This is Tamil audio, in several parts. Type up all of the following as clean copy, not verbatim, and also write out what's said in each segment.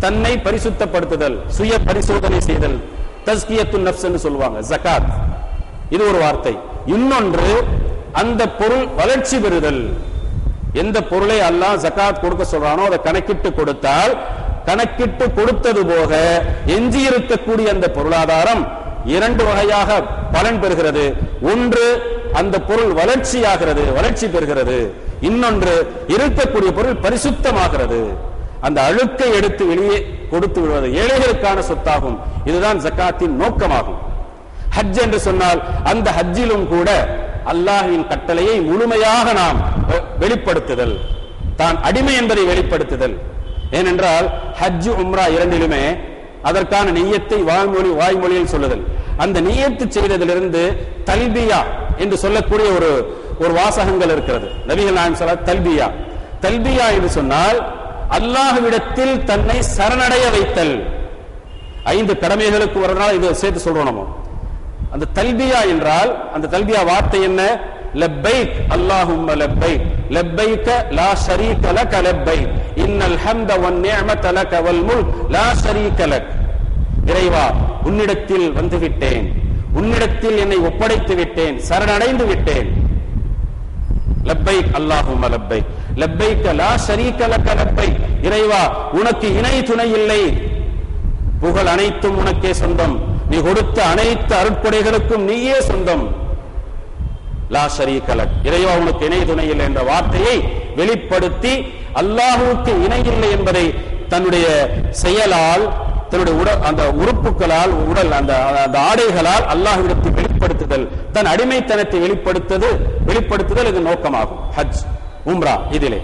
தன்னை பரிசுத்தப்படுத்துதல், சுய பரிசோதனை செய்தல், தஸ்கியத்துன் நஃப்ஸ் என்று சொல்லுவாங்க, ஜகாத். இது ஒரு வார்த்தை. இன்னொன்று அந்த பொருள் வளர்ச்சி பெறுதல். எந்த பொருளை அல்லாஹ் ஜகாத் கொடுக்க சொல்றானோ அதை கணக்கிட்டு கொடுத்தால், கணக்கிட்டு கொடுத்தது போக எஞ்சி இருக்கக்கூடிய அந்த பொருளாதாரம் இரண்டு வகையாக பலன் பெறுகிறது. ஒன்று அந்த பொருள் வளர்ச்சியாகிறது, வளர்ச்சி பெறுகிறது. இன்னொன்று இருக்கக்கூடிய பொருள் பரிசுத்தமாகிறது. அந்த அழுக்கை எடுத்து வெளியே கொடுத்து விடுவது ஏழைகளுக்கான சொத்தாகும். இதுதான் ஜகாத்தின் நோக்கமாகும். ஹஜ் என்று சொன்னால் அந்த ஹஜ்ஜிலும் கூட அல்லாஹ்வின் கட்டளையை முழுமையாக நாம் வெளிப்படுத்துதல், தான் அடிமை என்பதை வெளிப்படுத்துதல். ஏனென்றால் ஹஜ் உம்ரா இரண்டிலுமே அதற்கான நிய்யத்தை வாய்மொழியில் சொல்லுதல். அந்த நிய்யத்து செய்ததிலிருந்து தல்பியா என்று சொல்லக்கூடிய ஒரு வாசகங்கள் இருக்கிறது. நபிகள் நாயகம் ஸல்லல்லாஹு தல்பியா, தல்பியா என்று சொன்னால் அல்லாஹ்விடத்தில் தன்னை சரணடைய வைத்தல். 5 கடமைகளுக்கு ஒரு நாள் இதை சேர்த்து சொல்றோம் நம்ம. அந்த தல்பியா என்றால் அந்த தல்பியா வார்த்தை என்ன? லப்பைக் அல்லாஹும்ம லப்பைக் லப்பைக லா ஷரீக லக லப்பைக் இன்னல் ஹம்த வன் நிஅமத லக வல் முல்க் லா ஷரீக லக். இறைவா, உன்னிடத்தில் வந்து விட்டேன், உன்னிடத்தில் என்னை ஒப்படைத்து விட்டேன், சரணடைந்து விட்டேன். லப்பைக் அல்லாஹும்ம லப்பைக் லப்பைக லா ஷரீக லக லப்பைக். இறைவா, உனக்கு இணை துணை இல்லை, புகழ் அனைத்தும் உனக்கே சொந்தம், நீ கொடுத்த அனைத்து அருட்கொடைகளுக்கும் நீயே சொந்தம். லா ஷரீக லக், இறைவா உனக்கு இணை துணை இல்லை என்ற வார்த்தையை வெளிப்படுத்தி அல்லாஹ்வுக்கு இணை இல்லை என்பதை தன்னுடைய செயலால், தன்னுடைய அந்த உறுப்புகளால், உடல் அந்த ஆடைகளால் அல்லாஹ்விடத்தில் வெளிப்படுத்துதல், தன் அடிமைத்தனத்தை வெளிப்படுத்துதல் இது நோக்கமாகும். ஹஜ் உம்ரா இதிலே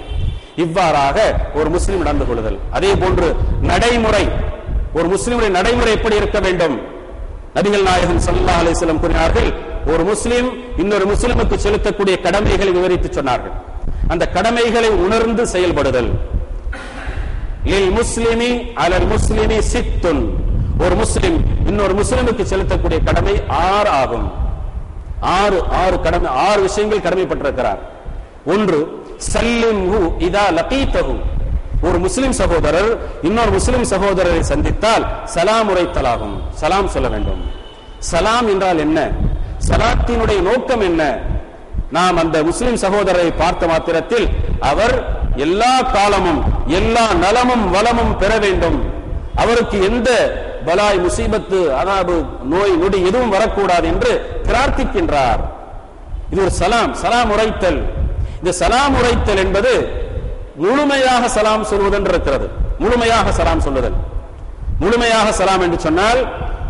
இவ்வாறாக ஒரு முஸ்லிம் நடந்து கொள்ளுதல். அதே போன்று நடைமுறை, ஒரு முஸ்லிமுடைய நடைமுறை எப்படி இருக்க வேண்டும்? நபிகள் நாயகம் ஸல்லல்லாஹு அலைஹி வஸல்லம் கூறினார்கள், ஒரு முஸ்லிம் இன்னொரு முஸ்லிமுக்கு செலுத்தக்கூடிய கடமைகளை விவரித்து சொன்னார்கள். அந்த கடமைகளை உணர்ந்து செயல்படுதல். லில் முஸ்லிமி அலல் முஸ்லிமி சித்துன், ஒரு முஸ்லிம் இன்னொரு முஸ்லிமுக்கு செலுத்தக்கூடிய கடமை 6 ஆகும். 6 கடமை, 6 விஷயங்கள் கடமைப்பட்டிருக்கிறார். ஒன்று, சல்லிம்ஹு இதா லகீதஹு, ஒரு முஸ்லிம் சகோதரர் இன்னொரு முஸ்லிம் சகோதரரை சந்தித்தால் சலாம் உரைத்தலாகும், சலாம் சொல்ல வேண்டும். சலாம் என்றால் என்ன? சலாத்தினுடைய நோக்கம் என்ன? நாம் அந்த முஸ்லிம் சகோதரரை பார்த்த மாத்திரத்தில் அவர் எல்லா காலமும் எல்லா நலமும் வளமும் பெற வேண்டும், அவருக்கு எந்த பலாய் முசீபத்து அதாவது நோய் நொடி எதுவும் வரக்கூடாது என்று பிரார்த்திக்கின்றார். இது ஒரு சலாம், சலாம் உரைத்தல். இந்த சலாம் உரைத்தல் என்பது முழுமையாக சலாம் சொல்வதென்று இருக்கிறது. முழுமையாக சலாம் சொல்லுதல், முழுமையாக சலாம் என்று சொன்னால்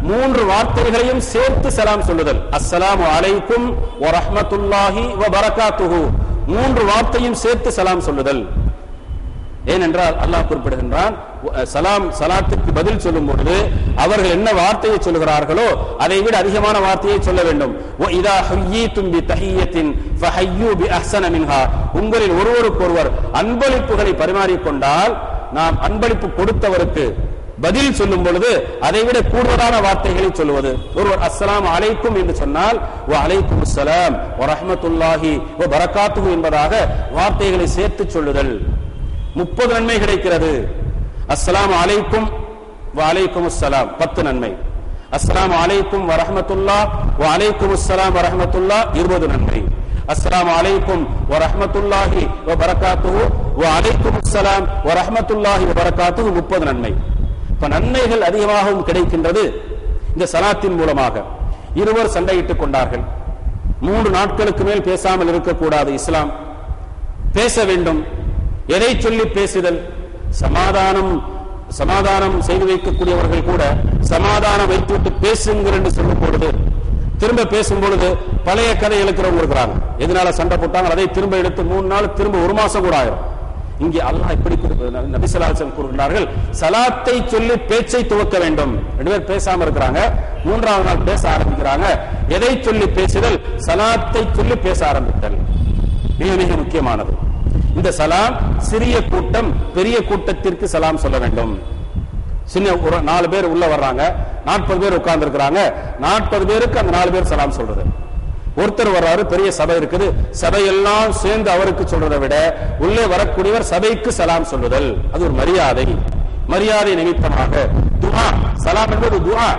3 வார்த்தைகளையும் சேர்த்து சலாம் சொல்லுதல். அஸ்ஸலாமு அலைக்கும் வ ரஹ்மத்துல்லாஹி வ பரகாத்துஹு, 3 வார்த்தையும் சேர்த்து சலாம் சொல்லுதல். ஏனென்றால் அல்லாஹ் குறிப்பிடுகின்றான், சலாத்துக்கு பதில் சொல்லும் பொழுது அவர்கள் என்ன வார்த்தையை சொல்லுகிறார்களோ அதை விட அதிகமான வார்த்தையை சொல்ல வேண்டும். இதா ஹய்யீதும் பி தஹிய்யத்தின் ஃபஹய்யூ பி அஹ்ஸன மின்ஹா, உங்களில் ஒருவருக்கொருவர் அன்பளிப்புகளை பரிமாறிக்கொண்டால் நாம் அன்பளிப்பு கொடுத்தவருக்கு பதில் சொல்லும் பொழுது அதை விட கூடுதலான வார்த்தைகளை சொல்லுவது. ஒருவர் அஸ்ஸலாமு அலைக்கும் என்று சொன்னால் வ அலைக்கும் அஸ்ஸலாம் வ ரஹ்மத்துல்லாஹி வ பரகாத்துஹு என்பதாக வார்த்தைகளை சேர்த்து சொல்லுதல். 30 நன்மை கிடைக்கிறது. அஸ்ஸலாமு அலைக்கும் வ அலைக்கும் அஸ்ஸலாம் 10 நன்மை. அஸ்ஸலாமு அலைக்கும் வ ரஹ்மத்துல்லாஹ் வ அலைக்கும் அஸ்ஸலாம் வ ரஹ்மத்துல்லாஹ் 20 நன்மை. அஸ்ஸலாமு அலைக்கும் வ ரஹ்மத்துல்லாஹி வ பரகாத்துஹு வ அலைக்கும் அஸ்ஸலாம் வ ரஹ்மத்துல்லாஹி வ பரகாத்துஹு 30 நன்மை. இப்ப நன்மைகள் அதிகமாகவும் கிடைக்கின்றது இந்த சலாத்தின் மூலமாக. இருவர் சண்டையிட்டுக் கொண்டார்கள். 3 நாட்களுக்கு மேல் பேசாமல் இருக்கக்கூடாது. இஸ்லாம் பேச வேண்டும். எதை சொல்லி பேசுதல்? சமாதானம் செய்து வைக்கக்கூடியவர்கள் கூட சமாதானம் வைத்துவிட்டு பேசுங்கள் என்று சொல்லும் பொழுது, திரும்ப பேசும் பொழுது பழைய கதை எழுக்கிறவங்க இருக்கிறாங்க. எதனால சண்டை போட்டாங்க அதை திரும்ப எடுத்து 3 நாள் திரும்ப 1 மாசம் கூட ஆயிரும். இங்கே அல்லாஹ் இப்படி நபி ஸல்லல்லாஹு அலைஹி வஸல்லம் கூறுகிறார்கள், சலாத்தை சொல்லி பேச்சை துவக்க வேண்டும். 2 பேர் பேசாம இருக்கிறாங்க, 3ஆவது நாள் பேச ஆரம்பிக்கிறாங்க. எதை சொல்லி பேசுதல்? சலாத்தை சொல்லி பேச ஆரம்பித்தல் மிக மிக முக்கியமானது. இந்த சலாம் சிறிய கூட்டம் பெரிய கூட்டத்திற்கு சலாம் சொல்ல வேண்டும். சின்ன ஒரு 4 பேர் உள்ள வர்றாங்க, 40 பேர் உட்கார்ந்து இருக்கிறாங்க, 40 பேருக்கு அந்த 4 பேர் சலாம் சொல்றது. ஒருத்தர் வர்றாரு, பெரிய சபை இருக்குது, சபையெல்லாம் சேர்ந்து அவருக்கு சொல்றதை விட உள்ளே வரக்கூடியவர் சபைக்கு சலாம் சொல்லுதல், அது ஒரு மரியாதை. மரியாதை நிமித்தமாக துஆ, சலாம் என்பது துஆ.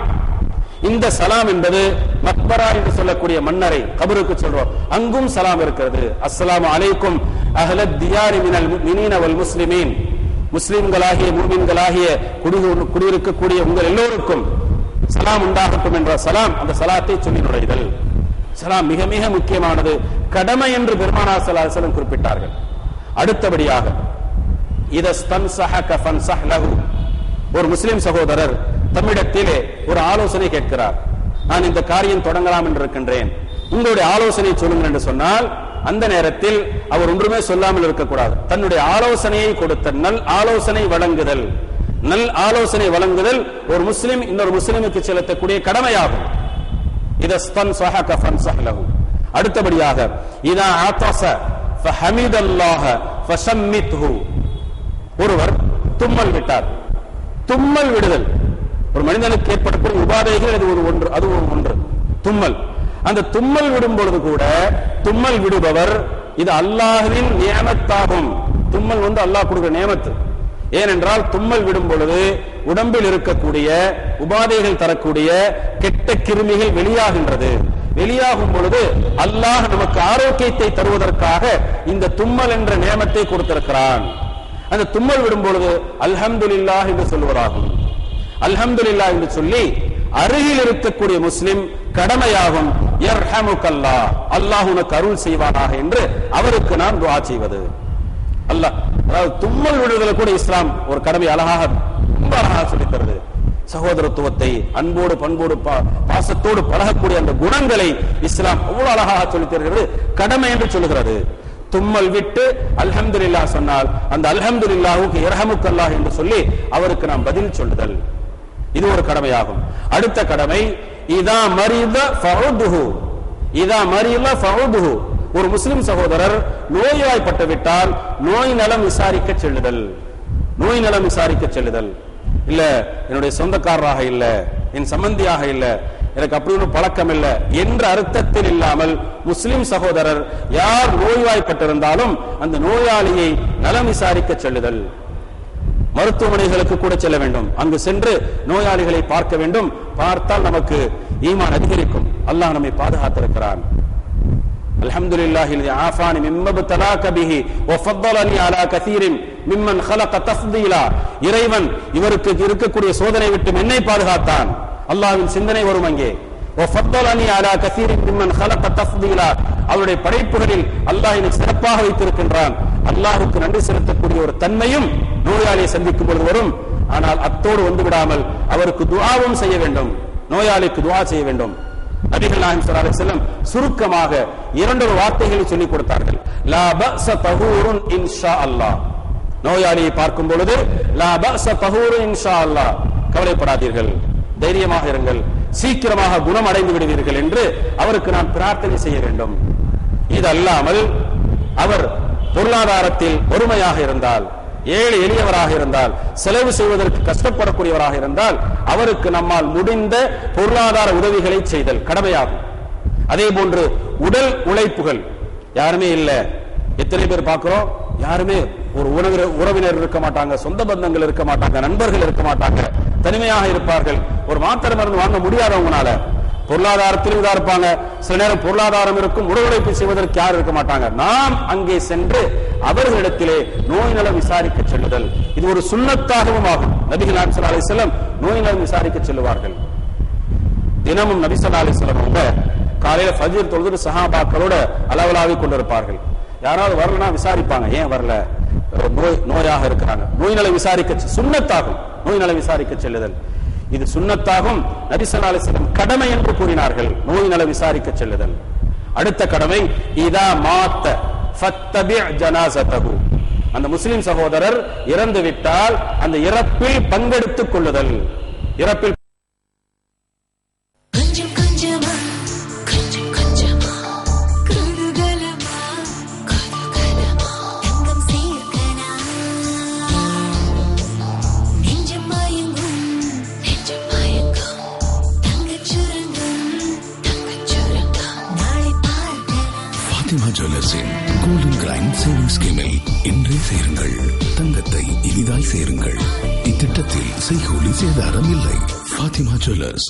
இந்த சலாம் என்பது மக்பரா என்று சொல்லக்கூடிய மன்னரை கபருக்கு சொல்றோம், அங்கும் சலாம் இருக்கிறது. அஸ்ஸலாமு அலைக்கும் அஹ்லத் தியாரி மினல் முஃமினீன வல் முஸ்லிமீன், முஸ்லிம்களாகிய மூமின்களாகிய குடியிருக்கக்கூடிய உங்கள் எல்லோருக்கும் சலாம் உண்டாகட்டும் என்ற சலாம், அந்த சலாத்தை சொல்லி நுழைதல். சலாம் மிக மிக முக்கியமானது, கடமை என்று பெருமானார் ஸல்லல்லாஹு அலைஹி வஸல்லம் குறிப்பிட்டார்கள். அடுத்தபடியாக இதஸ்தன்ஸஹக ஃபன்ஸஹ் லஹு, ஒரு முஸ்லிம் சகோதரர் தம்மிடத்திலே ஒரு ஆலோசனை கேட்கிறார். நான் இந்த காரியம் தொடங்கலாம் என்று இருக்கின்றேன், உங்களுடைய ஆலோசனை சொல்லுங்கள் என்று சொன்னால், அந்த நேரத்தில் அவர் ஒன்றுமே சொல்லாமல் இருக்கக்கூடாது. தன்னுடைய ஆலோசனையை கொடுத்த நல் ஆலோசனை வழங்குதல், நல் ஆலோசனை வழங்குதல் ஒரு முஸ்லிம் இன்னொரு முஸ்லிமுக்கு செலுத்தக்கூடிய கடமையாகும். இதஸ்தன்ஸஹக ஃபன்ஸஹ் லஹு. அடுத்தபடியாக இதா ஆதஸ ஃபஹமிதல்லாஹ ஃபஷம்மித்ஹு, ஒருவர் தும்மல் விட்டார். தும்மல் விடுதல் ஒரு மனிதனுக்கு ஏற்படக்கூடிய உபாதைகள், அது ஒன்று தும்மல். அந்த தும்மல் விடும் பொழுது கூட தும்மல் விடுபவர் இது அல்லாஹ்வின் நியமத்தாகும். தும்மல் அல்லாஹ் கொடுக்கிற நியமத்து. ஏனென்றால் தும்மல் விடும் பொழுது உடம்பில் இருக்கக்கூடிய உபாதைகள் தரக்கூடிய கெட்ட கிருமிகள் வெளியாகின்றது. வெளியாகும் பொழுது அல்லாஹ் நமக்கு ஆரோக்கியத்தை தருவதற்காக இந்த தும்மல் என்ற நியமத்தை கொடுத்திருக்கிறான். அந்த தும்மல் விடும் பொழுது அல்ஹம்துலில்லாஹ் என்று சொல்வதாகும். அல்ஹம்துலில்லாஹ் என்று சொல்லி அருகில் இருக்கக்கூடிய முஸ்லிம் கடமையாகும், யர்ஹமுக்கல்லாஹ், அல்லாஹ் உனக்கு அருள் செய்வானாக என்று அவருக்கு நாம் துஆ செய்வது. அல்லாஹ், அதாவது தும்மல் விடுதலை கூட இஸ்லாம் ஒரு கடமை அழகாக, ரொம்ப அழகாக சொல்லித் தருது. சகோதரத்துவத்தை, அன்போடு பண்போடு பாசத்தோடு பழகக்கூடிய அந்த குணங்களை இஸ்லாம் அவ்வளவு அழகாக சொல்லித் தருகிறது. கடமை என்று சொல்லுகிறது. தும்மல் விட்டு அல்ஹம்துலில்லாஹ் சொன்னால் அந்த அல்ஹம்துலில்லாஹுக்கு யர்ஹமுக்கல்லாஹ் என்று சொல்லி அவருக்கு நாம் பதில் சொல்லுதல், இது ஒரு கடமையாகும். அடுத்த கடமை இதா மரித ஃபஉதுஹு, இதா மரித ஃபஉதுஹு, ஒரு முஸ்லிம் சகோதரர் நோய்வாய்ப்பட்டு விட்டால் நோய் நலம் விசாரிக்க செல்லுதல். நோய் நலம் விசாரிக்க செல்லுதல் இல்ல என்னுடைய சொந்தக்காரராக இல்ல, என் சம்பந்தியாக இல்ல, எனக்கு அப்படி ஒன்றும் பழக்கம் இல்ல என்ற அர்த்தத்தில் இல்லாமல் முஸ்லிம் சகோதரர் யார் நோய்வாய்ப்பட்டிருந்தாலும் அந்த நோயாளியை நலம் விசாரிக்க செல்லுதல். மருத்துவமனைகளுக்கு கூட செல்ல வேண்டும், அங்கு சென்று நோயாளிகளை பார்க்க வேண்டும். பார்த்தால் நமக்கு ஈமான் அதிகரிக்கும். அல்லாஹ் நம்மை பாதுகாத்திருக்கிறான். அல்ஹம்துலில்லாஹி அல்லதி ஆஃபானி மிம்ம பதலாக பிஹி வ ஃபضலனி அலா கஸீரின் மிம்மன் خلق தஃதீலா, இறைவன் இவருக்கு இருக்கக்கூடிய சோதனை விட்டு என்னை பாதுகாத்தான். அல்லாஹ்வின் சிந்தனை வரும் அங்கே. வ ஃபضலனி அலா கஸீரின் மிம்மன் خلق தஃதீலா, அவருடைய படைப்புகளில் அல்லாஹ் என்னை சிறப்பாக வைத்திருக்கின்றான். அல்லாஹ்வுக்கு நன்றி செலுத்தக்கூடிய ஒரு தன்மையும் நோயாளியை சந்திக்கும் பொழுது வரும். ஆனால் அத்தோடு வந்து விடாமல் அவருக்கு துஆவும் செய்ய வேண்டும், நோயாளிக்கு துஆ செய்ய வேண்டும். நபிகள் நாயகம் ஸல்லல்லாஹு அலைஹி வஸல்லம் சுருக்கமாக இரண்டு வார்த்தைகளை சொல்லிக் கொடுத்தார்கள். லா பஅஸ தஹூருன் இன்ஷா அல்லாஹ், நோயாளியை பார்க்கும் பொழுது லா பஅஸ தஹூருன் இன்ஷா அல்லாஹ், கவலைப்படாதீர்கள், தைரியமாக இருங்கள், சீக்கிரமாக குணம் அடைந்து விடுவீர்கள் என்று அவருக்கு நாம் பிரார்த்தனை செய்ய வேண்டும். இது அல்லாமல் அவர் பொருளாதாரத்தில் ஒருமையாக இருந்தால், ஏழை எளியவராக இருந்தால், செலவு செய்வதற்கு கஷ்டப்படக்கூடியவராக இருந்தால் அவருக்கு நம்மால் முடிந்த பொருளாதார உதவிகளை செய்தல் கடமையாகும். அதே போன்று உடல் உழைப்புகள், யாருமே இல்ல, எத்தனை பேர் பார்க்கிறோம், யாருமே ஒரு உறவினர் இருக்க மாட்டாங்க, சொந்த பந்தங்கள் இருக்க மாட்டாங்க, நண்பர்கள் இருக்க மாட்டாங்க, தனிமையாக இருப்பார்கள். ஒரு மாத்திரை மருந்து வாங்க முடியாதவங்கனால பொருளாதாரத்திலும் இதா இருப்பாங்க. சில நேரம் பொருளாதாரம் இருக்கும், உடல் உழைப்பு செய்வதற்கு யாரும் இருக்க மாட்டாங்க. நாம் அங்கே சென்று அவர்களிடத்திலே நோய் நலம் விசாரிக்க செல்லுதல், இது ஒரு சுன்னத்தாகவும் ஆகும். நபிகள் நாயகம் ஸல்லல்லாஹு அலைஹி வஸல்லம் நோய் நலம் விசாரிக்க செல்லுவார்கள். தினமும் நபி ஸல்லல்லாஹு அலைஹி வஸல்லம் அவங்க காலையில ஃபஜ்ர் தொழுது சஹாபாக்களோட அளவலாவி கொண்டிருப்பார்கள். யாராவது வரலனா விசாரிப்பாங்க, ஏன் வரல, நோயாக இருக்கிறாங்க, நோய் நலம் விசாரிக்க சுன்னத்தாகும். நோய் நலம் விசாரிக்க செல்லுதல் இது சுன்னத்தாகும். நபி ஸல்லல்லாஹு அலைஹி வஸல்லம் கடமை என்று கூறினார்கள், நோய் நலம் விசாரிக்க செல்லுதல். அடுத்த கடமை இதா மாத்த ஃபத்தபி ஜனாஸதஹு, அந்த முஸ்லிம் சகோதரர் இறந்து விட்டால் அந்த இறப்பில் பங்கெடுத்துக் கொள்ளுதல். இறப்பில் ஜுவல்லர்ஸின் கோல்டன் கிரைண்ட் சேவிங் ஸ்கீமில் இன்றே சேருங்கள். தங்கத்தை இனிதாய் சேருங்கள். இத்திட்டத்தில் செய்கூலி சேதாரம் இல்லை. Fathima jewellers.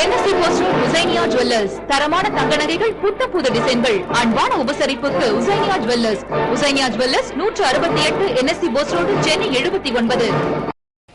NSC post road Hussainia jewellers. தரமான தங்க நகைகள், புத்த புது டிசைன்கள், அன்பான உபசரிப்புக்கு Hussainia jewellers. Hussainia jewellers 168 NSC post road, Chennai 79.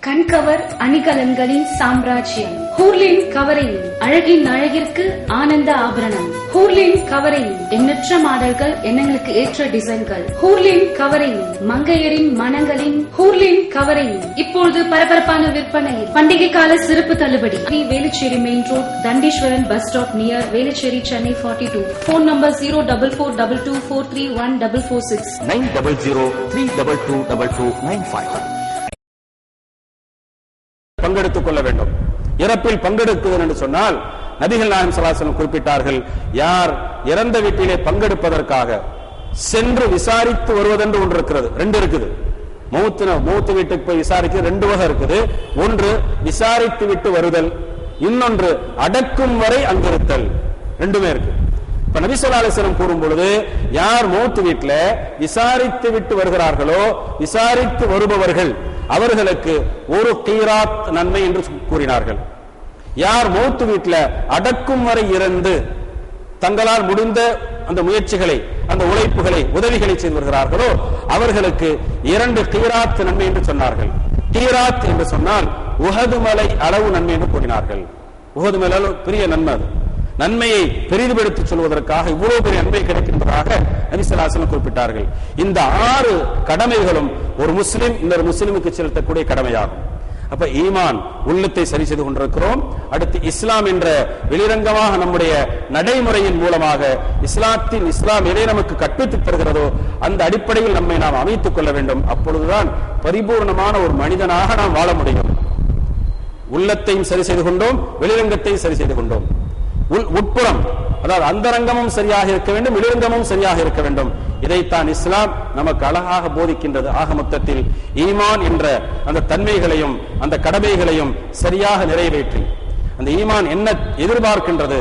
கண்கவர் அணிகலன்களின் சாம்ராஜ்யம் ஹூர்லின் கவரிங். அழகின் அழகிற்கு ஆனந்த ஆபரணம். ஹூர்லின் கவரிங். எண்ணற்ற மாடல்கள், எண்ணங்களுக்கு ஏற்ற டிசைன்கள். ஹூர்லின் கவரிங். மங்கையரின் மனங்களின் ஹூர்லின் கவரிங். இப்பொழுது பரபரப்பான விற்பனை. பண்டிகை கால சிறப்பு தள்ளுபடி. Velachery main road, Thandeeswaran bus stop near Velachery, Chennai 42. Phone number 04422431446 900322295. பங்கெடுத்துக் கொள்ள வேண்டும். இறப்பில் பங்கெடுக்குவது என்று சொன்னால் நபிகள் நாயகம் ஸல்லல்லாஹு அலைஹி வஸல்லம் குறிப்பிட்டார்கள், யார் இறந்த வீட்டிலே பங்கெடுப்பதற்காக சென்று விசாரித்து வருவதென்று ஒன்று இருக்கிறது. ரெண்டு இருக்குது. மௌத்து வீட்டுக்கு போய் விசாரிக்க ரெண்டு வகை இருக்குது. ஒன்று விசாரித்து விட்டு வருதல், இன்னொன்று அடக்கும் வரை அங்கிருத்தல். ரெண்டுமே இருக்கு. இப்ப நபி ஸல்லல்லாஹு அலைஹி வஸல்லம் கூறும் பொழுது, யார் மௌத்து வீட்டில் விசாரித்து விட்டு வருகிறார்களோ, விசாரித்து வருபவர்கள் அவர்களுக்கு ஒரு கீராத் நன்மை என்று கூறினார்கள். யார் மௌத்து வீட்டில் அடக்கும் வரை இருந்து தங்களால் முடிந்த அந்த முயற்சிகளை, அந்த உழைப்புகளை, உதவிகளை செய்து வருகிறார்களோ அவர்களுக்கு 2 கீராத் நன்மை என்று சொன்னார்கள். கீராத் என்று சொன்னால் உஹது மலை அளவு நன்மை என்று கூறினார்கள். உஹது மலை அளவு பெரிய நன்மை. அது நன்மையை பெரிதுபடுத்தி சொல்வதற்காக இவ்வளவு பெரிய நன்மை கிடைக்கின்றதாக நபி ஸல்லல்லாஹு அலைஹி வஸல்லம் குறிப்பிட்டார்கள். இந்த 6 கடமைகளும் ஒரு முஸ்லிம் இன்னொரு முஸ்லிமுக்கு செலுத்தக்கூடிய கடமையாகும். அப்ப ஈமான் உள்ளத்தை சரி செய்து கொண்டிருக்கிறோம். அடுத்து இஸ்லாம் என்ற வெளிரங்கமாக நம்முடைய நடைமுறையின் மூலமாக இஸ்லாம் எதை நமக்கு கற்பித்துத் தருகிறதோ அந்த அடிப்படையில் நம்மை நாம் அமைத்துக் கொள்ள வேண்டும். அப்பொழுதுதான் பரிபூர்ணமான ஒரு மனிதனாக நாம் வாழ முடியும். உள்ளத்தையும் சரி செய்து கொண்டோம், வெளிரங்கத்தையும் சரி செய்து கொண்டோம். உட்புறம், அதாவது அந்தரங்கமும் சரியாக இருக்க வேண்டும், வெளிரங்கமும் சரியாக இருக்க வேண்டும். இதைத்தான் இஸ்லாம் நமக்கு அழகாக போதிக்கின்றது. ஆக மொத்தத்தில் ஈமான் என்ற அந்த தன்மைகளையும் அந்த கடமைகளையும் சரியாக நிறைவேற்றி அந்த ஈமான் என்ன எதிர்பார்க்கின்றது,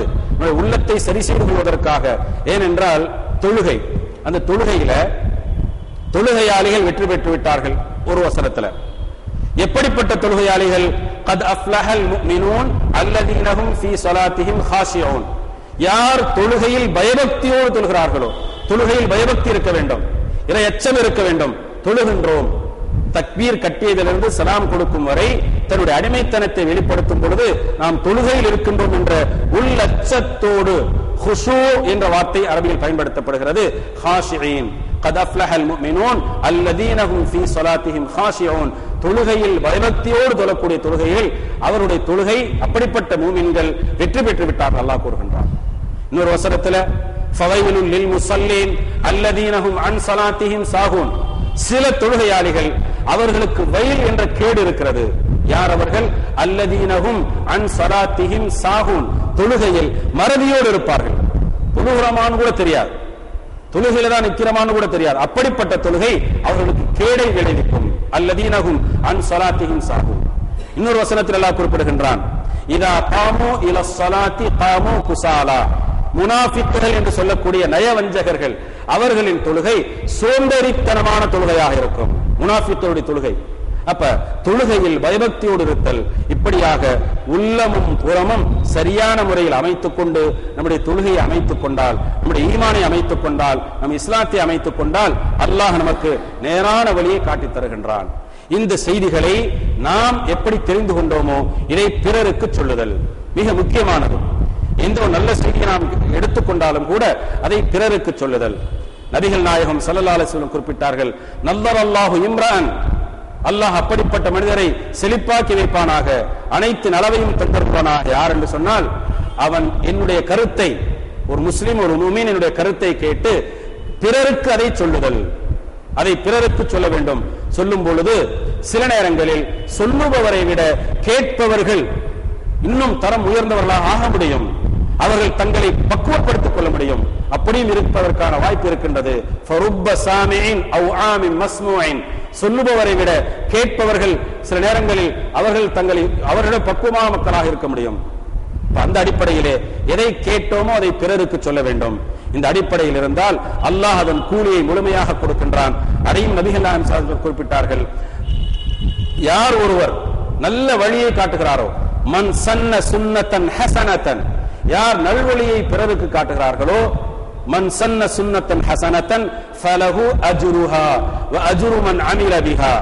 உள்ளத்தை சரி செய்து கொள்வதற்காக. ஏனென்றால் தொழுகை, அந்த தொழுகையில தொழுகையாளிகள் வெற்றி பெற்று விட்டார்கள். ஒரு வசனத்துல எப்படிப்பட்ட தொழுகையாளிகள்? கத் அஃப்லஹல் முஃமினூன் அல்லதீனஹும் ஃபீ ஸலாத்திஹிம் காஷியூன். யார் தொழுகையில் பயபக்தியோடு தொழுகிறார்களோ, தொழுகையில் பயபக்தி இருக்க வேண்டும், இறை அச்சம் இருக்க வேண்டும். தொழுகின்றோம், தக்பீர் கட்டியதிலிருந்து சலாம் கொடுக்கும் வரை தன்னுடைய அடிமைத்தனத்தை வெளிப்படுத்தும் பொழுது நாம் தொழுகையில் இருக்கின்றோம் என்ற உள்ளச்சத்தோடு குஷூ என்ற வார்த்தை அரபியில் பயன்படுத்தப்படுகிறது. காஷிஈன். قد أفلح المؤمنون الذين هم في صلاتهم خاشعون. தொழுகையில் பயபக்தியோடு தொழக்கூடிய தொழுகையில் அவருடைய தொழுகை அப்படிப்பட்ட மூமின்கள் வெற்றி பெற்று விட்டார்கள் அல்லாஹ் கூறுகின்றார். இன்னொரு வசனத்துல ஃபவைலுல் லில் முஸல்லீன் அல்லதீன ஹும் அன் ஸலாத்திஹிம் சாஹூன். சில தொழுகையாளிகள் அவர்களுக்கு வயல் என்ற கேடு இருக்கிறது. யார் அவர்கள்? அல்லதீன ஹும் அன் ஸலாத்திஹிம் சாஹூன். தொழுகையில் மறதியோடு இருப்பார்கள். தொழுகிறமான்னு கூட தெரியாது, தொழுகையில தான் நிக்கிறமான்னு கூட தெரியாது. அப்படிப்பட்ட தொழுகை அவர்களுக்கு கேடை விளைவிக்கும். அல்லதீனஹும் அன் ஸலாத்திஹிம் சாஹூன். இன்னொரு வசனத்தில் அல்லாஹ் குறிப்பிடுகின்றான், இதா காமு இல ஸலாத்தி காமு குஸாலா. முனாஃபிக்குகள் என்று சொல்லக்கூடிய நயவஞ்சகர்கள் அவர்களின் தொழுகை சோம்பேறித்தனமான தொழுகையாக இருக்கும். முனாஃபிக்குகளுடைய தொழுகை. அப்ப தொழுகையில் பயபக்தியோடு இருத்தல், இப்படியாக உள்ளமும் புறமும் சரியான முறையில் அமைத்துக் கொண்டு நம்முடைய தொழுகையை அமைத்துக் கொண்டால், நம்முடைய ஈமானை அமைத்துக் கொண்டால், நம் இஸ்லாத்தை அமைத்துக் கொண்டால் அல்லாஹ் நமக்கு நேரான வழியை காட்டித் தருகின்றான். இந்த செய்திகளை நாம் எப்படி தெரிந்து கொண்டோமோ இதை பிறருக்கு சொல்லுதல் மிக முக்கியமானது. எந்த ஒரு நல்ல செய்தியை நாம் எடுத்துக்கொண்டாலும் கூட அதை பிறருக்கு சொல்லுதல். நபிகள் நாயகம் ஸல்லல்லாஹு அலைஹி வஸல்லம் குறிப்பிட்டார்கள், நல்லரல்லாஹு இம்ரான். அல்லாஹ் அப்படிப்பட்ட மனிதரை செழிப்பாக்கி வைப்பானாக, அனைத்து நலவையும் தந்திருப்பானாக. யார் என்று சொன்னால் அவன் என்னுடைய கருத்தை, ஒரு முஸ்லிம் ஒரு முஃமின் என்னுடைய கருத்தை கேட்டு பிறருக்கு அதை சொல்லுதல், அதை பிறருக்கு சொல்ல வேண்டும். சொல்லும் பொழுது சில நேரங்களில் சொல்லுபவரை விட கேட்பவர்கள் இன்னும் தரம் உயர்ந்தவர்களாக ஆக முடியும். அவர்கள் தங்களை பக்குவப்படுத்திக் கொள்ள முடியும். அப்படியும் இருப்பதற்கான வாய்ப்பு இருக்கின்றது. ஃபருப்ப சாமிஇன் அவ் ஆமின் மஸ்மூஇன். சொல்லுபவரை விட கேட்பவர்கள் சில நேரங்களில் அவர்களை பக்குவமான மக்களாக இருக்க முடியும். அந்த அடிப்படையிலே எதை கேட்டோமோ அதை பிறருக்கு சொல்ல வேண்டும். இந்த அடிப்படையில் இருந்தால் அல்லாஹ் அதன் கூலியை முழுமையாக கொடுக்கின்றான். அதையும் நபிகள் நாயகம் ஸல்லல்லாஹு அலைஹி வஸல்லம் குறிப்பிட்டார்கள். யார் ஒருவர் நல்ல வழியை காட்டுகிறாரோ, மன் சன்ன சுன்னத்தன் ஹஸனத்தன், யார் நல்வழியை பிறருக்கு காட்டுகிறார்களோ, மன் சன்ன சுன்னத்தன் ஹஸனத்தன் ஃபலஹு அஜ்ருஹா வ அஜ்ரு மன் அமில பிஹா,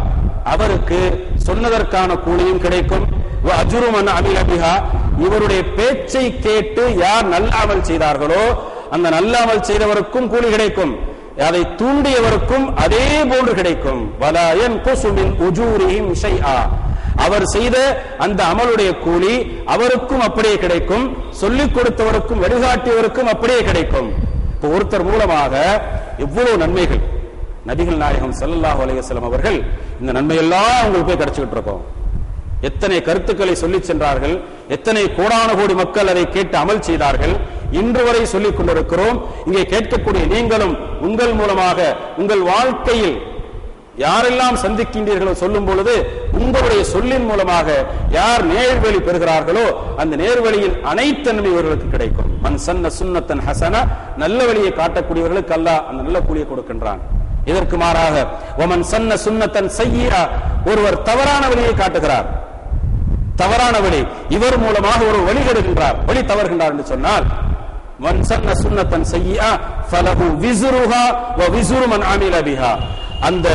அவருக்கு சொன்னதற்கான கூலியும் கிடைக்கும். வ அஜ்ரு மன் அமில பிஹா, இவருடைய பேச்சை கேட்டு யார் நல்ல அமல் செய்தார்களோ அந்த நல்ல அமல் செய்தவருக்கும் கூலி கிடைக்கும், அதை தூண்டியவருக்கும் அதே போன்று கிடைக்கும். வலா யன்குஸு மின் உஜூரிஹிம் ஷைஆ, அவர் செய்த அந்த அமலுடைய கூலி அவருக்கும் அப்படியே கிடைக்கும், சொல்லிக் கொடுத்தவருக்கும் வழிகாட்டியவருக்கும் அப்படியே கிடைக்கும். இப்போ ஒருத்தர் மூலமாக எவ்வளவு நன்மைகள் நபிகள் நாயகம் ஸல்லல்லாஹு அலைஹி வஸல்லம் அவர்கள் இந்த நன்மையெல்லாம் உங்களுக்கு போய் கிடைச்சிட்டு இருக்கோம். எத்தனை கருத்துக்களை சொல்லி சென்றார்கள், எத்தனை கோடான கோடி மக்கள் அதை கேட்டு அமல் செய்தார்கள், இன்று வரை சொல்லிக் கொண்டிருக்கிறோம். இங்கே கேட்கக்கூடிய நீங்களும் உங்கள் மூலமாக உங்கள் வாழ்க்கையில் யாரெல்லாம் சந்திக்கின்றீர்களோ சொல்லும் பொழுது உங்களுடைய சொல்லின் மூலமாக யார் நேர்வழி பெறுகிறார்களோ அந்த நேர்வழியில் அனைத்து நன்மை இவர்களுக்கு கிடைக்கும். மன் சன்ன சுன்னத்தன் ஹஸனா, நல்ல வழியை காட்டக்கூடியவர்களுக்கு அல்லாஹ் அந்த நல்ல கூலியை கொடுக்கின்றான். இதற்கு மாறாக வமன் சன்ன சுன்னத்தன் ஸய்யிஆ, ஒருவர் தவறான வழியை காட்டுகிறார், தவறான வழி, இவர் மூலமாக ஒரு வழி கெடுகின்றார், வழி தவறுகின்றார் என்று சொன்னால், மன் சன்ன சுன்னத்தன் ஸய்யிஆ ஃபலஹு விஸ்ருஹா வ விஸ்ரு மன் அமில பிஹா, அந்த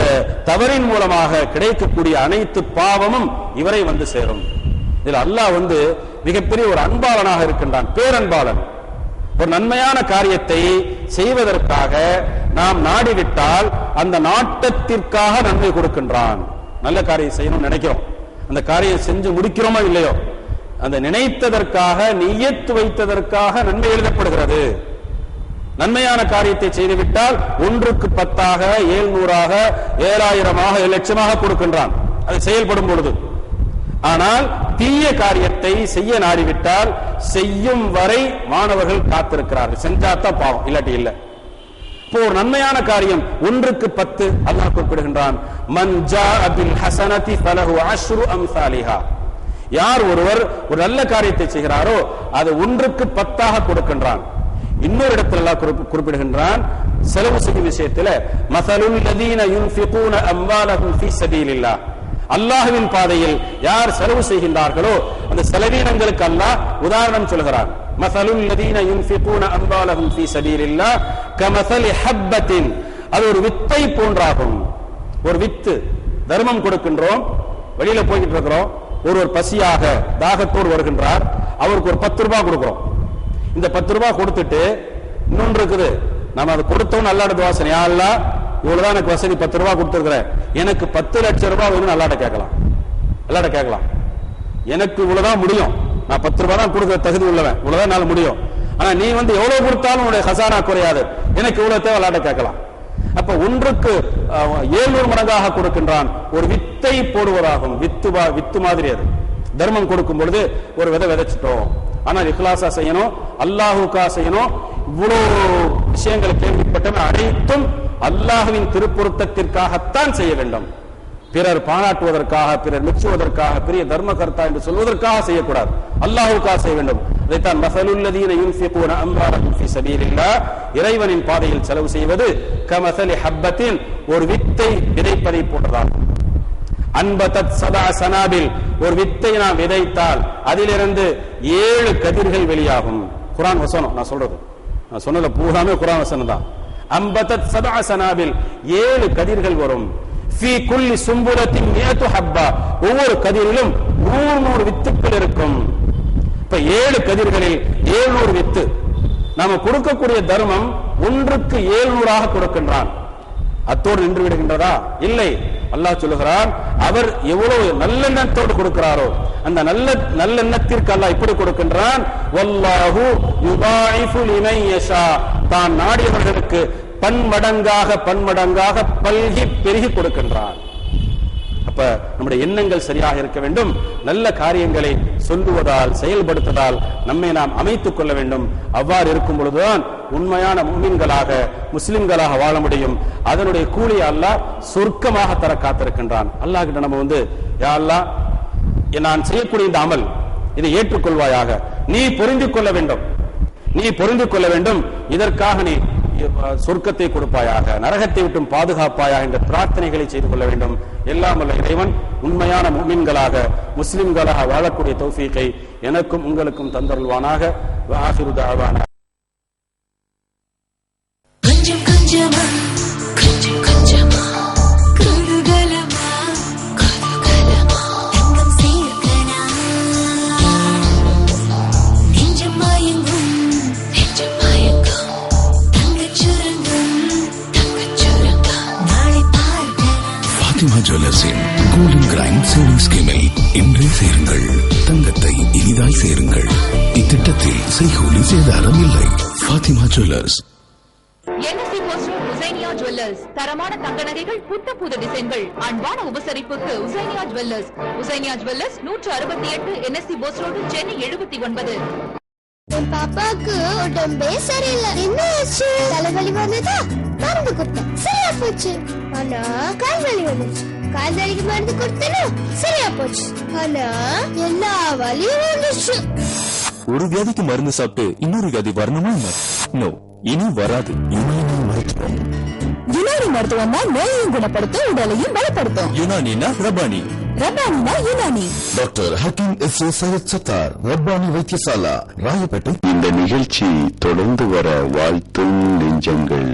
தவறின் மூலமாக கிடைக்கக்கூடிய அனைத்து பாவமும் இவரை வந்து சேரும். இதில் அல்லாஹ் மிகப்பெரிய ஒரு அன்பாளனாக இருக்கின்றான், பேரன்பாளன். ஒரு நன்மையான காரியத்தை செய்வதற்காக நாம் நாடிவிட்டால் அந்த நாட்டத்திற்காக நன்மை கொடுக்கின்றான். நல்ல காரியம் செய்யணும்னு நினைக்கிறோம், அந்த காரியம் செஞ்சு முடிக்கிறோமோ இல்லையோ, அந்த நினைத்ததற்காக நியத்து வைத்ததற்காக நன்மை எழுதப்படுகிறது. நன்மையான காரியத்தை செய்துவிட்டால் 1க்கு 10ஆக 700ஆக 7000ஆக 1,00,000ஆக கொடுக்கின்றான் அது செயல்படும் பொழுது. ஆனால் தீய காரியத்தை செய்ய நாடிவிட்டால் செய்யும் வரை மாணவர்கள் காத்திருக்கிறார்கள், செஞ்சாத்தான் பாவம், இல்லாட்டி இல்லை. இப்போ ஒரு நன்மையான காரியம் 1க்கு 10 அல்லாஹ் குறிப்பிடுகின்றான். மன் ஜாஅ பில் ஹஸனதி ஃபலஹு அஷ்ரு அம்சாலிஹா, யார் ஒருவர் ஒரு நல்ல காரியத்தை செய்கிறாரோ அது 1க்கு 10ஆக கொடுக்கின்றான். இன்னொரு இடத்துல அல்லாஹ் குறிப்பிடுகின்றான் செலவு செய்யும் விஷயத்தில், மஸலுல் லதீன யுன்ஃபிகூன அம்வாலஹும் ஃபீ ஸபீலில்லாஹ், அல்லாஹ்வின் பாதையில் யார் செலவு செய்கின்றார்களோ அந்த செலவீனங்களுக்கு அல்லாஹ் உதாரணம் சொல்கிறான். மஸலுல் லதீன யுன்ஃபிகூன அம்வாலஹும் ஃபீ ஸபீலில்லாஹ் கமஸலி ஹப்பத்தின், அது ஒரு வித்தை போன்றாகும். ஒரு வித்து, தர்மம் கொடுக்கின்றோம், வெளியில போய்கிட்டு இருக்கிறோம், ஒருவர் பசியாக தாகத்தோடு வருகின்றார், அவருக்கு ஒரு 10 ரூபாய் கொடுக்கிறோம். இந்த 10 ரூபாய் கொடுத்துட்டு இன்னொன்று இருக்குது, நம்ம அதை கொடுத்தோம் அல்லாஹ்ட துஆசனை, யா அல்லாஹ் இவ்வளவுதான் எனக்கு வசதி, 10 ரூபாய் கொடுத்துருக்கிறேன், எனக்கு 10 லட்சம் ரூபாய் வேணும்னு அல்லாஹ்ட கேட்கலாம். அல்லாஹ்ட கேட்கலாம், எனக்கு இவ்வளவுதான் முடியும், நான் 10 ரூபாய் தான் கொடுக்கிற தகுதி உள்ளவன், இவ்வளவுதான் என்னால முடியும், ஆனா நீ எவ்வளவு கொடுத்தாலும் உன்னுடைய ஹசானா குறையாது, எனக்கு இவ்வளவு தேவை, அல்லாஹ்ட கேட்கலாம். அப்ப 1க்கு 700 மடங்காக கொடுக்கின்றான். ஒரு வித்தை போடுவதாகும், வித்து மாதிரி. அது தர்மம் கொடுக்கும் பொழுது ஒரு விதை விதைச்சிட்டோம், ஆனால் இக்லாஸா செய்யணும், அல்லாஹுக்கா செய்யணும். இவ்வளவு விஷயங்களை கேள்விப்பட்டன அனைத்தும் அல்லாஹுவின் திருப்பொருத்தத்திற்காகத்தான் செய்ய வேண்டும். பிறர் பாராட்டுவதற்காக, பிறர் மெச்சுவதற்காக, பெரிய தர்மகர்த்தா என்று சொல்வதற்காக செய்யக்கூடாது, அல்லாஹுக்காக செய்ய வேண்டும். அதைத்தான் மஸலுல் லதீன யுன்ஃபிகூன அம்வாலஹும் ஃபீ ஸபீலில்லாஹ், இறைவனின் பாதையில் செலவு செய்வது கமஸலி ஹப்பத்தின், ஒரு வித்தை விதைப்பதை போன்றதாகும். அன்பதத் சதா சனாபில், ஒரு வித்தை நாம் விதைத்தால் அதிலிருந்து 7 கதிர்கள் வெளியாகும். குர்ஆன் வசனம் நான் சொல்றது, நான் சொன்னது பூராமே குர்ஆன் வசனம் தான். அன்பதத் சதா சனாபில், 7 கதிர்கள் வரும். ஃபீ குல்லி சும்புலத்தின் மியத்து ஹப்பா, ஒவ்வொரு கதிரிலும் 100 வித்துக்கள் இருக்கும். இப்ப 7 கதிர்களில் 700 வித்து. நாம கொடுக்கக்கூடிய தர்மம் 1க்கு 700ஆக கொடுக்கின்றான். அத்தோடு நின்று விடுகின்றதா? இல்லை. அல்லாஹ் சொல்லுகிறான், அவர் எவ்வளவு நல்லெண்ணத்தோடு கொடுக்கிறாரோ அந்த நல்லெண்ணத்திற்கு அல்லாஹ் இப்படி கொடுக்கின்றான். வல்லாஹு யுதாயிஃபு லிமன் யஷா, தான் நாடியவர்களுக்கு பன்மடங்காக பல்கி பெருகி கொடுக்கின்றான். அப்ப நம்முடைய எண்ணங்கள் சரியாக இருக்க வேண்டும். நல்ல காரியங்களை சொல்லுவதால், செயல்படுத்துவதால் நம்மை நாம் அமைத்துக் கொள்ள வேண்டும். அவ்வாறு இருக்கும் பொழுதுதான் உண்மையான முஃமின்களாக, முஸ்லிம்களாக வாழ முடியும். அதனுடைய கூலியை அல்லாஹ் சொர்க்கமாக தர காத்திருக்கின்றான். அல்லாஹ் கிட்ட நம்ம யா அல்லாஹ், நான் செய்யக்கூடிய இந்த அமல் இதை ஏற்றுக்கொள்வாயாக, நீ புரிந்து கொள்ள வேண்டும், நீ பொருந்திக் கொள்ள வேண்டும். இதற்காக நீ சொர்க்கத்தை கொடுப்பாயாக, நரகத்தை விட்டும் பாதுகாப்பாயாக என்ற பிரார்த்தனைகளை செய்து கொள்ள வேண்டும். எல்லாம் வல்ல இறைவன் உண்மையான முஃமின்களாக முஸ்லிம்களாக வாழக்கூடிய தௌஃபீகை எனக்கும் உங்களுக்கும் தந்தருள்வானாக. வஆகிரு தஅவானா ஃபாத்திமா ஜுவல்லர்ஸின் கோல்டன் கிரைண்ட் சேவிங் ஸ்கீமில் இன்றே சேருங்கள், தங்கத்தை இனிதாய் சேருங்கள். இத்திட்டத்தில் செய்கூலி சேதாரம் இல்லை. Fathima jewellers. NSC post road Hussainia jewellers. தரமான தங்க நகைகள், புத்த புது டிசைன்கள், அன்பான உபசரிப்புக்கு Hussainia jewellers. Hussainia jewellers 168 NSC post road, Chennai 79. என் பாப்பாக்கு உடம்பே சரியில்லை. என்ன ஆச்சு? தலைவலி வந்ததா? மருந்து கொடுத்தேன், சரியா போச்சு. ஆனா கால் வலி வந்துச்சு. கால் வலிக்கு மருந்து கொடுத்தேனா சரியா போச்சு. ஆனா எல்லா வலியும் வந்துச்சு. ஒரு வியாதிக்கு மருந்து சாப்பிட்டு இன்னொரு வியாதி வரணுமா? நோ, இனி வராது. யுனானி மருத்துவம். யுனானி மருத்துவம்னா நோயையும் குணப்படுத்தும், உடலையும் பலப்படுத்தும். யுனானினா ரபானி, ரபானினா யுனானி. Doctor Hakeem S A. சையத் சத்தார், ரப்பானி வைத்தியசாலா, ராயப்பேட்டை. இந்த நிகழ்ச்சி தொடர்ந்து வர வாழ்த்தும் நெஞ்சங்கள்.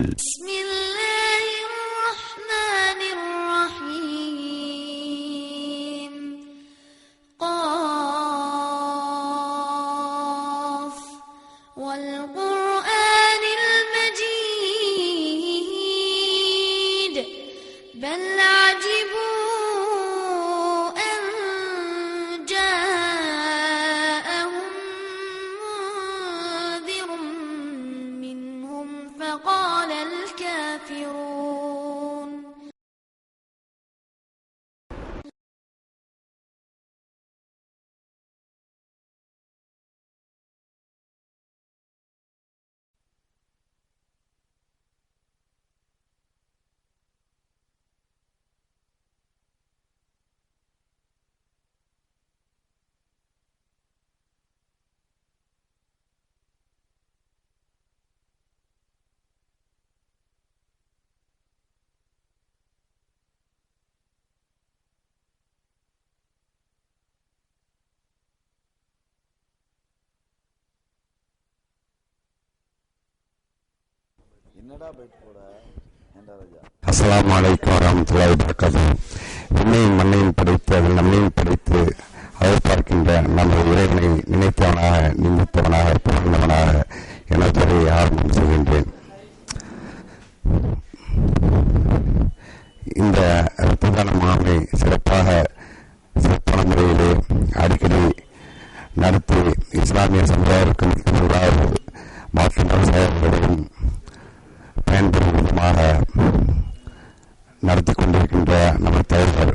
அஸ்ஸலாமு அலைக்கும் வரஹ்மத்துல்லாஹி வபரகாத்துஹு. விண்ணையும் மண்ணையும் படைத்து அதில் நம்மையும் படைத்து அதை பார்க்கின்ற நமது இறைவனை நினைத்தவனாக, நிந்தித்தவனாக, புகழ்ந்தவனாக எனது ஆரம்பம் செய்கின்றேன். இந்த இரத்த தான முகாமை சிறப்பான முறையிலே அடிக்கடி நடத்தி இஸ்லாமிய சமுதாயத்திற்கும் மாற்ற செயல்களையும் பயன்பெறும் விதமாக நடத்தி கொண்டிருக்கின்ற நமது தலைவர்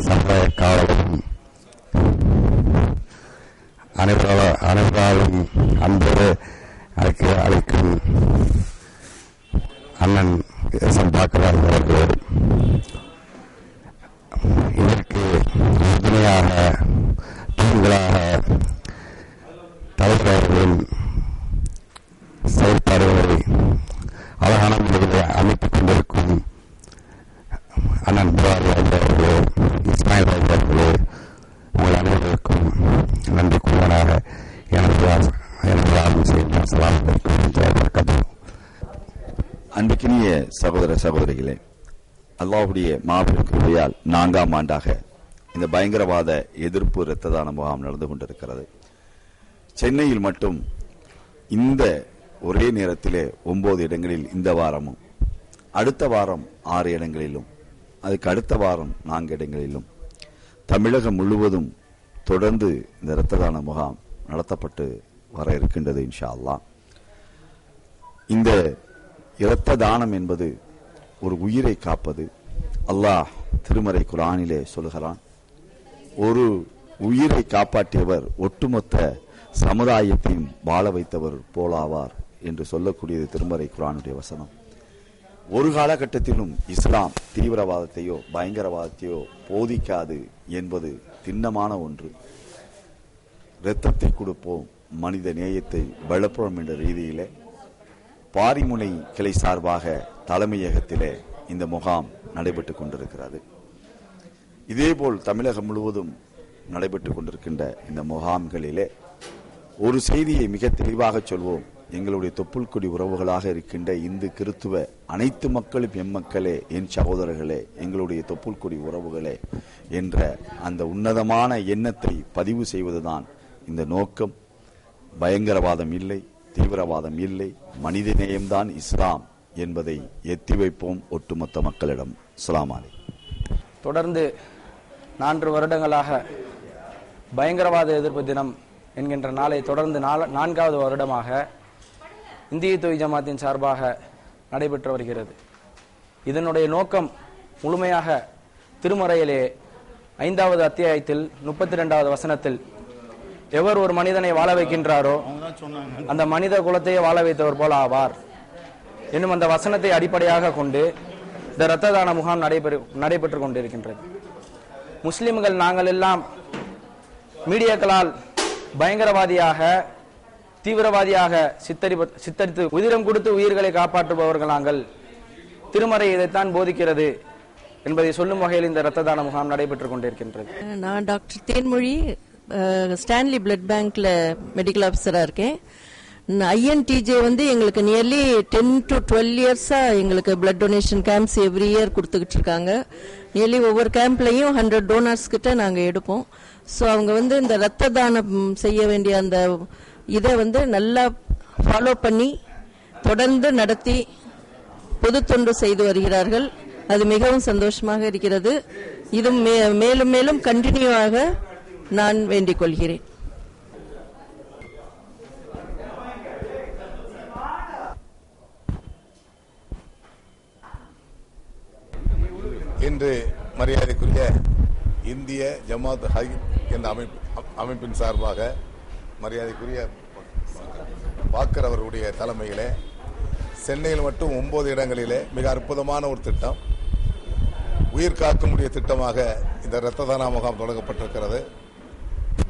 சமுதாய காவலரும் அனைவராலும் அன்போடு அழைக்கும் அண்ணன் சம்பாக்கிறார் அவர்கள் இதற்கு உறுதுணையாக தூண்களாக தலைவர்களின் செயல்பாடுகளை அழகான முறையில் அமைத்துக் கொண்டிருக்கும் அண்ணன் புகாரி அவர்களே, இஸ்மாயில் அவர்களே, உங்கள் அனைவருக்கும் நன்றி கூறுவனாக எனது ஆரம்பம் செய்கின்ற அஸ்ஸலாமு அலைக்கும் வரஹ்மத்துல்லாஹி வபரகாத்துஹு. அன்புக்கினிய சகோதர சகோதரிகளே, அல்லாஹ்வுடைய மாபெரும் கிருபையால் 4ஆம் ஆண்டாக இந்த பயங்கரவாத எதிர்ப்பு இரத்த தான முகாம் நடந்து கொண்டிருக்கிறது. சென்னையில் மட்டும் இந்த ஒரே நேரத்திலே 9 இடங்களில் இந்த வாரமும், அடுத்த வாரம் 6 இடங்களிலும், அதுக்கு அடுத்த வாரம் 4 இடங்களிலும் தமிழகம் முழுவதும் தொடர்ந்து இந்த இரத்த தான முகாம் நடத்தப்பட்டு வர இருக்கின்றது இன்ஷா அல்லாஹ். இந்த இரத்த தானம் என்பது ஒரு உயிரை காப்பது. அல்லாஹ் திருமறை குர்ஆனிலே சொல்கிறான், ஒரு உயிரை காப்பாற்றியவர் ஒட்டுமொத்த சமுதாயத்தையும் வாழ வைத்தவர் போலாவார் என்று சொல்லக்கூடியது திருமறை குர்ஆனுடைய வசனம். ஒரு காலகட்டத்திலும் இஸ்லாம் தீவிரவாதத்தையோ பயங்கரவாதத்தையோ போதிக்காது என்பது திண்ணமான ஒன்று. இரத்தத்தை கொடுப்போம், மனித நேயத்தை பலப்புறம் என்ற ரீதியிலே பாரிமுனை கிளை சார்பாக தலைமையகத்திலே இந்த முகாம் நடைபெற்றுக் கொண்டிருக்கிறது. இதேபோல் தமிழகம் முழுவதும் நடைபெற்றுக் கொண்டிருக்கின்ற இந்த முகாம்களிலே ஒரு செய்தியை மிக தெளிவாக சொல்வோம். எங்களுடைய தொப்புள்குடி உறவுகளாக இருக்கின்ற இந்து கிறித்துவ அனைத்து மக்களும் எம்மக்களே, என் சகோதரர்களே, எங்களுடைய தொப்புள்குடி உறவுகளே என்ற அந்த உன்னதமான எண்ணத்தை பதிவு செய்வதுதான் இந்த நோக்கம். பயங்கரவாதம் இல்லை, தீவிரவாதம் இல்லை, மனித நேயம்தான் இஸ்லாம் என்பதை எத்தி வைப்போம் ஒட்டுமொத்த மக்களிடம். அஸ்ஸலாமு அலைக்கும். தொடர்ந்து 4 வருடங்களாக பயங்கரவாத எதிர்ப்பு தினம் என்கின்ற நாளை தொடர்ந்து 4வது வருடமாக இந்திய தூய் ஜமாத்தின் சார்பாக நடைபெற்று வருகிறது. இதனுடைய நோக்கம் முழுமையாக திருமறையிலே 5வது அத்தியாயத்தில் 32வது வசனத்தில் எவர் ஒரு மனிதனை வாழ வைக்கின்றாரோ அந்த மனித குலத்தையே வாழ வைத்தவர் போல ஆவார் என்னும் அந்த வசனத்தை அடிப்படையாக கொண்டு இந்த இரத்த தான முகாம் நடைபெற்றுக் கொண்டிருக்கின்றது. முஸ்லிம்கள் நாங்கள் எல்லாம் மீடியாக்களால் பயங்கரவாதியாக, தீவிரவாதியாக சித்தரித்து உதிரம் கொடுத்து உயிர்களை காப்பாற்றுபவர்கள் நாங்கள். திருமறை இதைத்தான் போதிக்கிறது என்பதை சொல்லும் வகையில் இந்த இரத்த தான முகாம் நடைபெற்றுக் கொண்டிருக்கின்றது. நான் டாக்டர் தேன்மொழி, ஸ்டான்லி பிளட் பேங்க்ல மெடிக்கல் ஆஃபீஸரா இருக்கேன். ஐஎன்டிஜே எங்களுக்கு நியர்லி 10 to 12 இயர்ஸா எங்களுக்கு blood donation camps every year கொடுத்துக்கிட்டு இருக்காங்க. நியர்லி ஒவ்வொரு கேம்ப்லயும் 100 டோனர்ஸ் கிட்ட நாங்க எடுப்போம். ஸோ அவங்க இந்த ரத்த தானம் செய்ய வேண்டிய அந்த இதை நல்லா ஃபாலோ பண்ணி தொடர்ந்து நடத்தி பொது தொண்டு செய்து வருகிறார்கள். அது மிகவும் சந்தோஷமாக இருக்கிறது. இது மேலும் மேலும் கண்டினியூவாக நான் வேண்டிக் கொள்கிறேன். இன்று மரியாதைக்குரிய இந்திய ஜமாத் ஹை என்ற அமைப்பின் சார்பாக மரியாதைக்குரிய வாக்கர் அவர்களுடைய தலைமையிலே சென்னையில் மட்டும் 9 இடங்களிலே மிக அற்புதமான ஒரு திட்டம், உயிர் காக்கக்கூடிய திட்டமாக இந்த இரத்த தான முகாம் தொடங்கப்பட்டிருக்கிறது.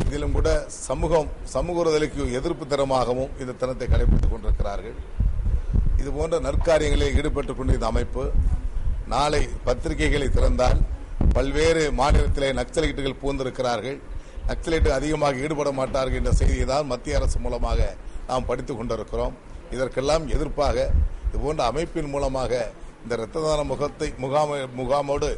இதிலும் கூட சமூக விரோதிகளுக்கு எதிர்ப்பு தரமாகவும் இந்த தினத்தை கடைபிடித்துக் கொண்டிருக்கிறார்கள். இதுபோன்ற நற்காரியங்களில் ஈடுபட்டுக் கொண்ட இந்த அமைப்பு நாளை பத்திரிகைகளை திறந்தால் பல்வேறு மாநிலத்திலே நக்சலைட்டுகள் பூந்திருக்கிறார்கள், நக்சலைட்டு அதிகமாக ஈடுபட மாட்டார்கள் என்ற செய்தியை தான் மத்திய அரசு மூலமாக நாம் படித்துக் கொண்டிருக்கிறோம். இதற்கெல்லாம் எதிர்ப்பாக இதுபோன்ற அமைப்பின் மூலமாக இந்த இரத்த தான முகாமோடு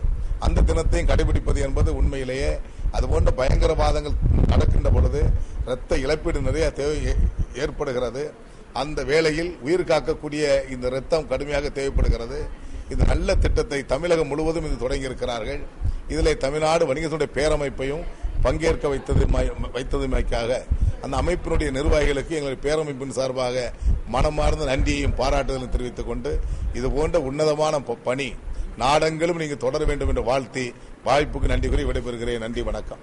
அந்த தினத்தையும் கடைபிடிப்பது என்பது உண்மையிலேயே அதுபோன்ற பயங்கரவாதங்கள் நடக்கின்ற பொழுது இரத்த இழப்பீடு நிறைய ஏற்படுகிறது. அந்த வேளையில் உயிர் காக்கக்கூடிய இந்த இரத்தம் கடுமையாக தேவைப்படுகிறது. இந்த நல்ல திட்டத்தை தமிழகம் முழுவதும் இது தொடங்கியிருக்கிறார்கள். இதில் தமிழ்நாடு வணிகத்துடைய பேரமைப்பையும் பங்கேற்க வைத்ததுமைக்காக அந்த அமைப்பினுடைய நிர்வாகிகளுக்கு எங்களுடைய பேரமைப்பின் சார்பாக மனமார்ந்த நன்றியையும் பாராட்டுதலும் தெரிவித்துக் கொண்டு இதுபோன்ற உன்னதமான பணி நாடெங்கிலும் நீங்கள் தொடர வேண்டும் என்று வாழ்த்தி வாய்ப்புக்கு நன்றி கூறி விடைபெறுகிறேன். நன்றி, வணக்கம்.